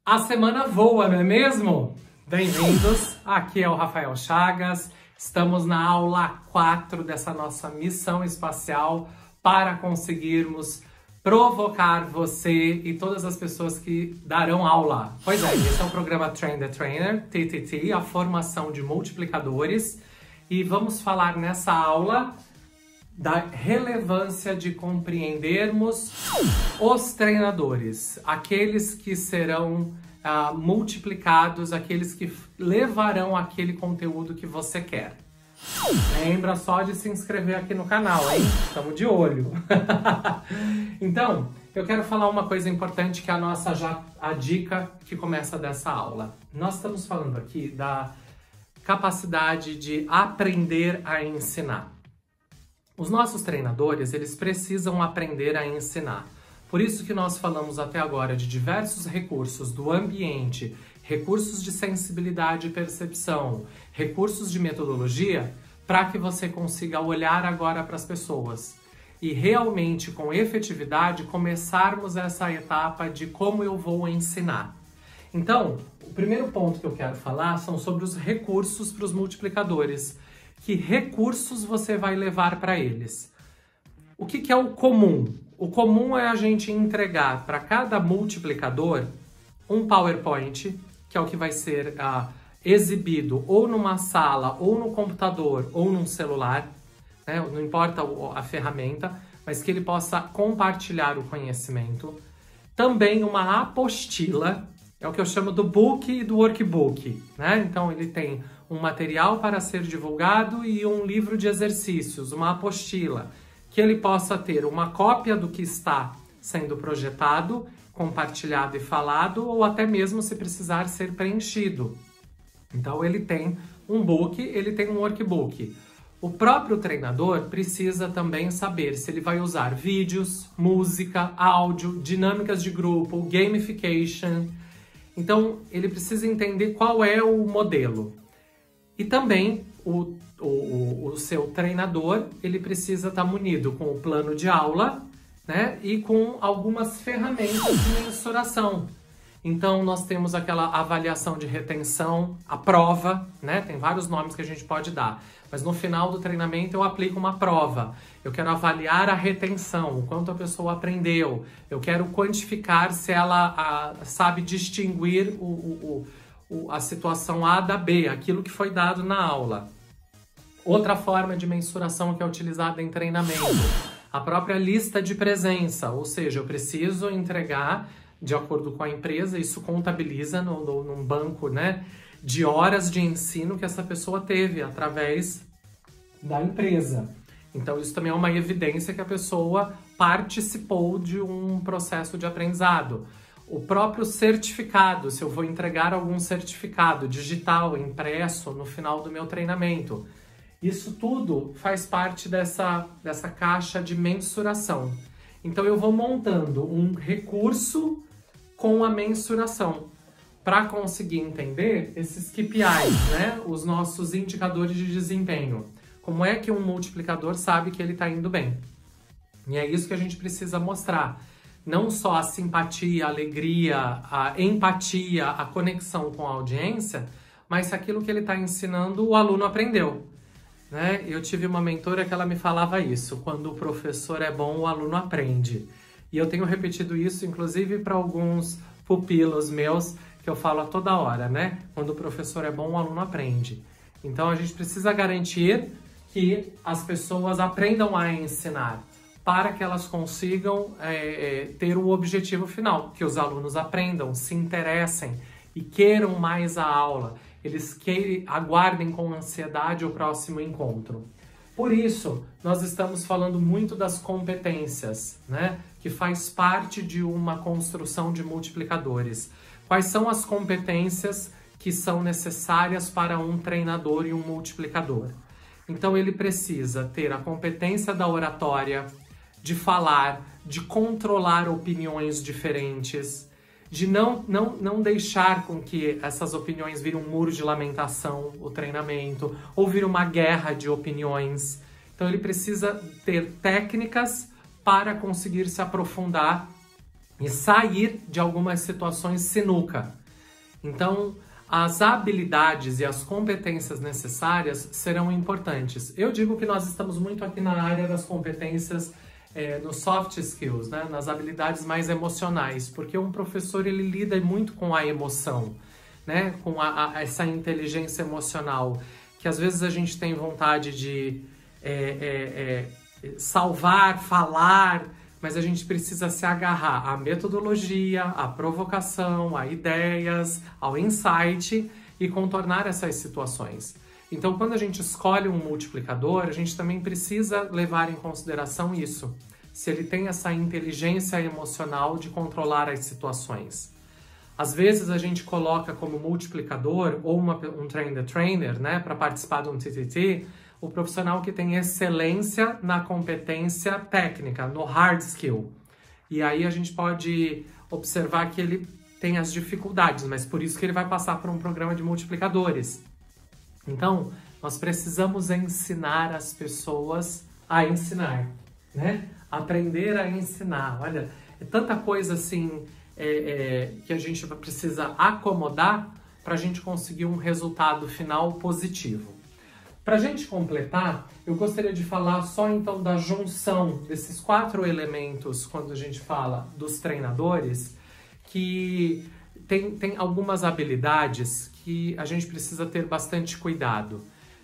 A semana voa, não é mesmo? Bem-vindos, aqui é o Rafael Chagas. Estamos na aula 4 dessa nossa missão espacial para conseguirmos provocar você e todas as pessoas que darão aula. Pois é, esse é o programa Train the Trainer, TTT, a formação de multiplicadores. E vamos falar nessa aula da relevância de compreendermos os treinadores, aqueles que serão multiplicados, aqueles que levarão aquele conteúdo que você quer. Lembra só de se inscrever aqui no canal, hein? Estamos de olho. Então, eu quero falar uma coisa importante que é a dica que começa dessa aula. Nós estamos falando aqui da capacidade de aprender a ensinar. Os nossos treinadores, eles precisam aprender a ensinar. Por isso que nós falamos até agora de diversos recursos do ambiente, recursos de sensibilidade e percepção, recursos de metodologia, para que você consiga olhar agora para as pessoas e realmente, com efetividade, começarmos essa etapa de como eu vou ensinar. Então, o primeiro ponto que eu quero falar são sobre os recursos para os multiplicadores. Que recursos você vai levar para eles? O que é o comum? O comum é a gente entregar para cada multiplicador um PowerPoint, que é o que vai ser exibido ou numa sala, ou no computador, ou num celular, né? Não importa a ferramenta, mas que ele possa compartilhar o conhecimento. Também uma apostila, é o que eu chamo do book e do workbook, né? Então ele tem um material para ser divulgado e um livro de exercícios, uma apostila, que ele possa ter uma cópia do que está sendo projetado, compartilhado e falado, ou até mesmo se precisar ser preenchido. Então ele tem um book, ele tem um workbook. O próprio treinador precisa também saber se ele vai usar vídeos, música, áudio, dinâmicas de grupo, gamification. Então ele precisa entender qual é o modelo. E também o seu treinador, ele precisa estar munido com o plano de aula, né? E com algumas ferramentas de mensuração. Então, nós temos aquela avaliação de retenção, a prova, né? Tem vários nomes que a gente pode dar. Mas no final do treinamento eu aplico uma prova. Eu quero avaliar a retenção, o quanto a pessoa aprendeu. Eu quero quantificar se ela sabe distinguir a situação A da B, aquilo que foi dado na aula. Outra forma de mensuração que é utilizada em treinamento, a própria lista de presença, ou seja, eu preciso entregar, de acordo com a empresa, isso contabiliza num banco, né, de horas de ensino que essa pessoa teve através da empresa. Então isso também é uma evidência que a pessoa participou de um processo de aprendizado. O próprio certificado, se eu vou entregar algum certificado digital, impresso, no final do meu treinamento. Isso tudo faz parte dessa caixa de mensuração. Então eu vou montando um recurso com a mensuração para conseguir entender esses KPIs, né? Os nossos indicadores de desempenho. Como é que um multiplicador sabe que ele está indo bem? E é isso que a gente precisa mostrar. Não só a simpatia, a alegria, a empatia, a conexão com a audiência, mas se aquilo que ele está ensinando o aluno aprendeu. Né? Eu tive uma mentora que ela me falava isso, quando o professor é bom, o aluno aprende. E eu tenho repetido isso, inclusive, para alguns pupilos meus, que eu falo a toda hora, né? Quando o professor é bom, o aluno aprende. Então, a gente precisa garantir que as pessoas aprendam a ensinar, para que elas consigam ter o objetivo final, que os alunos aprendam, se interessem e queiram mais a aula. Eles aguardem com ansiedade o próximo encontro. Por isso, nós estamos falando muito das competências, né? Que faz parte de uma construção de multiplicadores. Quais são as competências que são necessárias para um treinador e um multiplicador? Então, ele precisa ter a competência da oratória, de falar, de controlar opiniões diferentes, de não deixar com que essas opiniões virem um muro de lamentação, o treinamento, ou vir uma guerra de opiniões. Então ele precisa ter técnicas para conseguir se aprofundar e sair de algumas situações sinuca. Então, as habilidades e as competências necessárias serão importantes. Eu digo que nós estamos muito aqui na área das competências nos soft skills, né? Nas habilidades mais emocionais, porque um professor ele lida muito com a emoção, né? Com essa inteligência emocional, que às vezes a gente tem vontade de salvar, falar, mas a gente precisa se agarrar à metodologia, à provocação, a ideias, ao insight e contornar essas situações. Então, quando a gente escolhe um multiplicador, a gente também precisa levar em consideração isso. Se ele tem essa inteligência emocional de controlar as situações. Às vezes a gente coloca como multiplicador ou um trainer, né, para participar de um TTT, o profissional que tem excelência na competência técnica, no hard skill. E aí a gente pode observar que ele tem as dificuldades, mas por isso que ele vai passar por um programa de multiplicadores. Então, nós precisamos ensinar as pessoas a ensinar, né? Aprender a ensinar. Olha, é tanta coisa assim que a gente precisa acomodar para a gente conseguir um resultado final positivo. Para a gente completar, eu gostaria de falar só então da junção desses 4 elementos quando a gente fala dos treinadores, que tem algumas habilidades que a gente precisa ter bastante cuidado.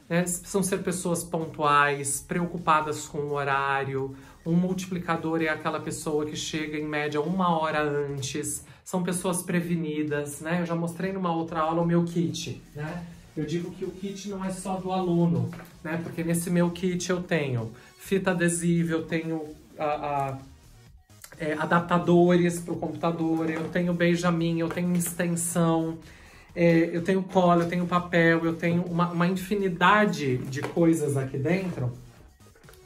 Né? Precisam ser pessoas pontuais, preocupadas com o horário. Um multiplicador é aquela pessoa que chega em média 1 hora antes. São pessoas prevenidas, né? Eu já mostrei numa outra aula o meu kit, né? Eu digo que o kit não é só do aluno, né? Porque nesse meu kit eu tenho fita adesiva, eu tenho adaptadores para o computador, eu tenho Benjamin, eu tenho extensão, eu tenho cola, eu tenho papel, eu tenho uma infinidade de coisas aqui dentro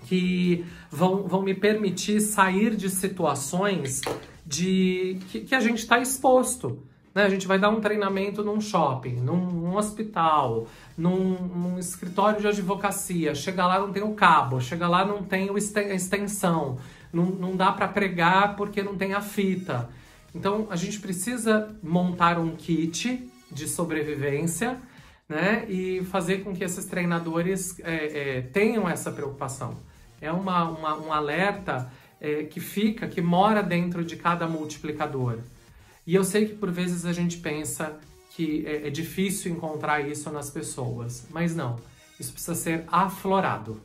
que vão me permitir sair de situações que a gente está exposto. Né? A gente vai dar um treinamento num shopping, num hospital, num escritório de advocacia. Chega lá, não tem o cabo. Chega lá, não tem a extensão. Não dá para pregar porque não tem a fita. Então, a gente precisa montar um kit de sobrevivência, né? E fazer com que esses treinadores tenham essa preocupação. É um alerta que mora dentro de cada multiplicador. E eu sei que por vezes a gente pensa que é difícil encontrar isso nas pessoas, mas não. Isso precisa ser aflorado.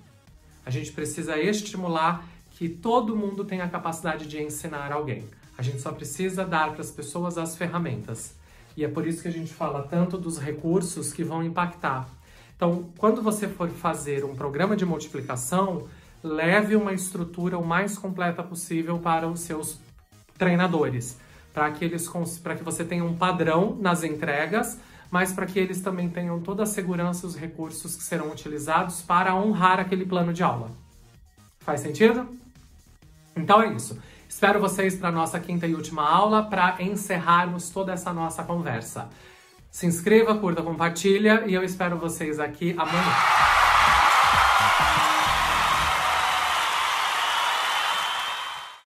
A gente precisa estimular que todo mundo tenha a capacidade de ensinar alguém. A gente só precisa dar para as pessoas as ferramentas. E é por isso que a gente fala tanto dos recursos que vão impactar. Então, quando você for fazer um programa de multiplicação, leve uma estrutura o mais completa possível para os seus treinadores. Para que você tenha um padrão nas entregas, mas para que eles também tenham toda a segurança e os recursos que serão utilizados para honrar aquele plano de aula. Faz sentido? Então é isso. Espero vocês para a nossa 5ª e última aula para encerrarmos toda essa nossa conversa. Se inscreva, curta, compartilha e eu espero vocês aqui amanhã.